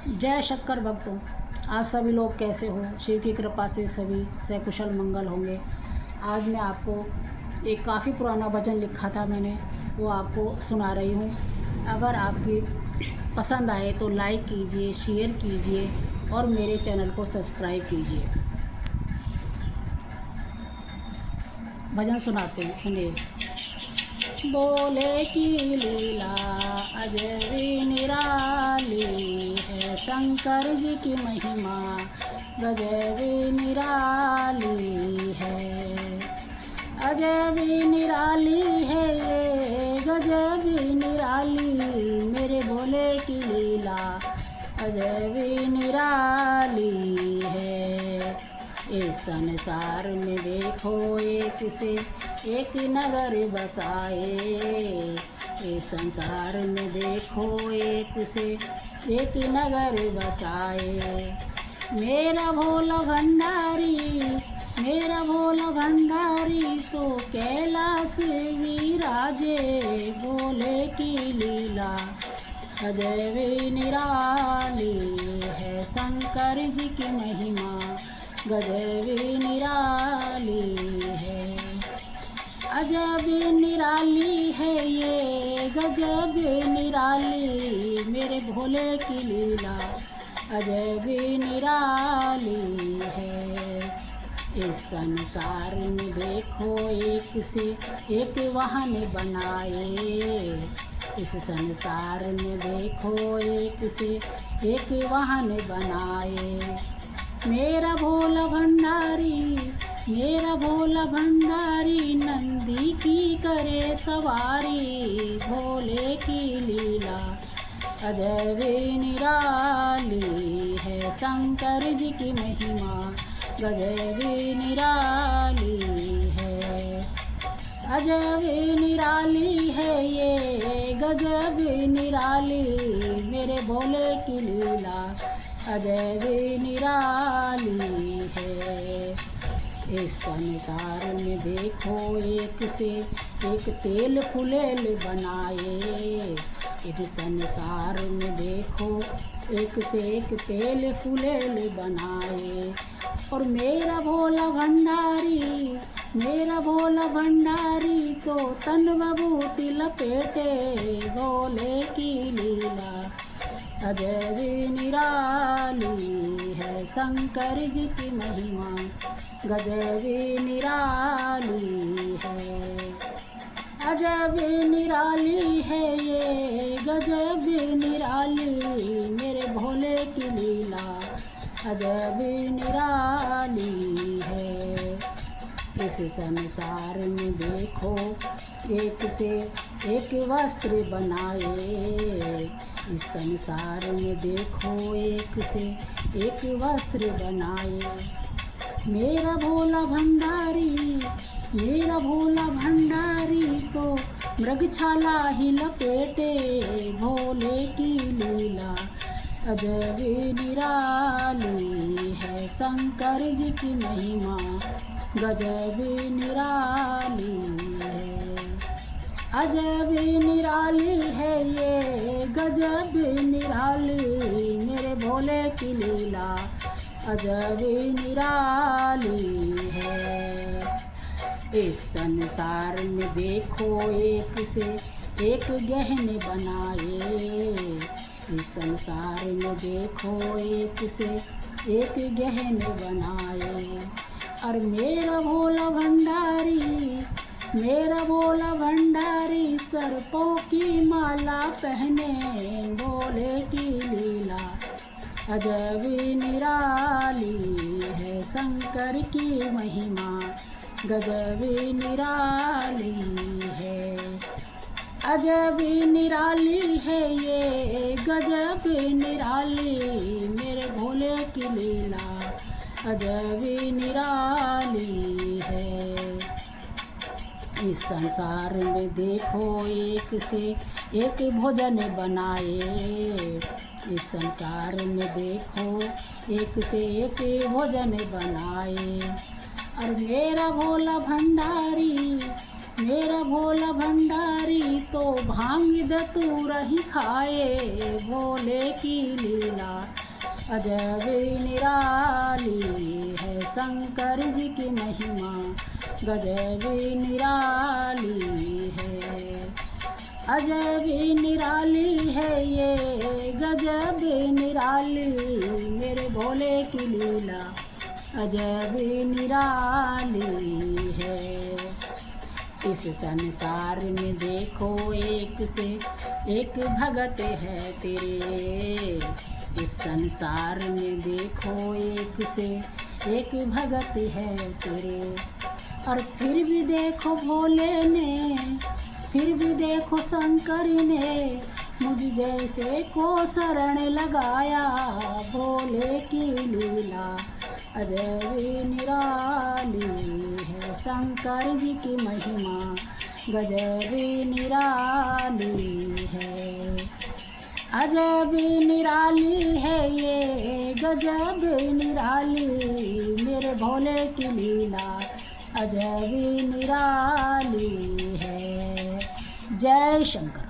जय शक्कर भक्तों, आप सभी लोग कैसे हो? शिव की कृपा से सभी सकुशल मंगल होंगे। आज मैं आपको एक काफ़ी पुराना भजन लिखा था मैंने, वो आपको सुना रही हूँ। अगर आपकी पसंद आए तो लाइक कीजिए, शेयर कीजिए और मेरे चैनल को सब्सक्राइब कीजिए। भजन सुनाते हैं, सुनिए। बोले की लीला अजय निराली है, शंकर जी की महिमा गजब निराली है। अजब निराली है ये, गजब निराली मेरे भोले की लीला अजब निराली है। इस संसार में देखो एक से एक नगर बसाए, इस संसार में देखो एक से एक नगर बसाए। मेरा भोला भंडारी, मेरा भोला भंडारी तो कैलाश विराजे। भोले की लीला अजब निराली है, शंकर जी की महिमा गजब निराली है। अजब निराली है ये, गजब निराली मेरे भोले की लीला अजब निराली है। इस संसार में देखो एक से एक वाहन बनाए, इस संसार में देखो एक से एक वाहन बनाए। मेरा भोला भंडारी, मेरा भोला भंडारी नंदी की करे सवारी। भोले की लीला अजब निराली है, शंकर जी की महिमा गजब निराली है। अजब निराली है ये, गजब निराली मेरे भोले की लीला अजब निराली है। इस संसार में देखो एक से एक तेल फुलेल बनाए, इस संसार में देखो एक से एक तेल फुलेल बनाए। और मेरा भोला भंडारी, मेरा भोला भंडारी तो तन बबूती लपेटे। भोले की लीला अजब निराली है, शंकर जी की महिमा गजब निराली है। अजब निराली है ये, गजब निराली मेरे भोले की लीला अजब निराली है। इस संसार में देखो एक से एक वस्त्र बनाए, इस संसार में देखो एक से एक वस्त्र बनाए। मेरा भोला भंडारी, मेरा भोला भंडारी तो मृगछाला ही लपेटे। भोले की लीला अजब निराली है, शंकर जी की महिमा गजब निराली है। अजब निराली है ये, गजब निराली मेरे भोले की लीला अजब निराली है। इस संसार में देखो एक से एक गहने बनाए, इस संसार में देखो एक से एक गहने बनाए। और मेरा भोला भंडारी, मेरा भोला भंडारी सर्पों की माला पहने। भोले की लीला अजब निराली है, शंकर की महिमा गजब निराली है। अजब निराली है ये, गजब निराली मेरे भोले की लीला अजब निराली है। इस संसार में देखो एक से एक भोजन बनाए, इस संसार में देखो एक से एक भोजन बनाए। और मेरा भोला भंडारी, मेरा भोला भंडारी तो भांग धतूरा ही खाए। भोले की लीला अजब निराली है, शंकर जी की महिमा गजब निराली है। अजब निराली है ये गजब निराली, मेरे भोले की लीला अजब निराली है। इस संसार में देखो एक से एक भगत है तेरे। इस संसार में देखो एक से एक भगत है तेरे। और फिर भी देखो भोले ने, फिर भी देखो शंकर ने मुझ जैसे को शरण लगाया। भोले की लीला अजब निराली है, शंकर जी की महिमा गजब निराली है। अजब निराली है ये गजब निराली, मेरे भोले की लीला अजब निराली है। जय शंकर।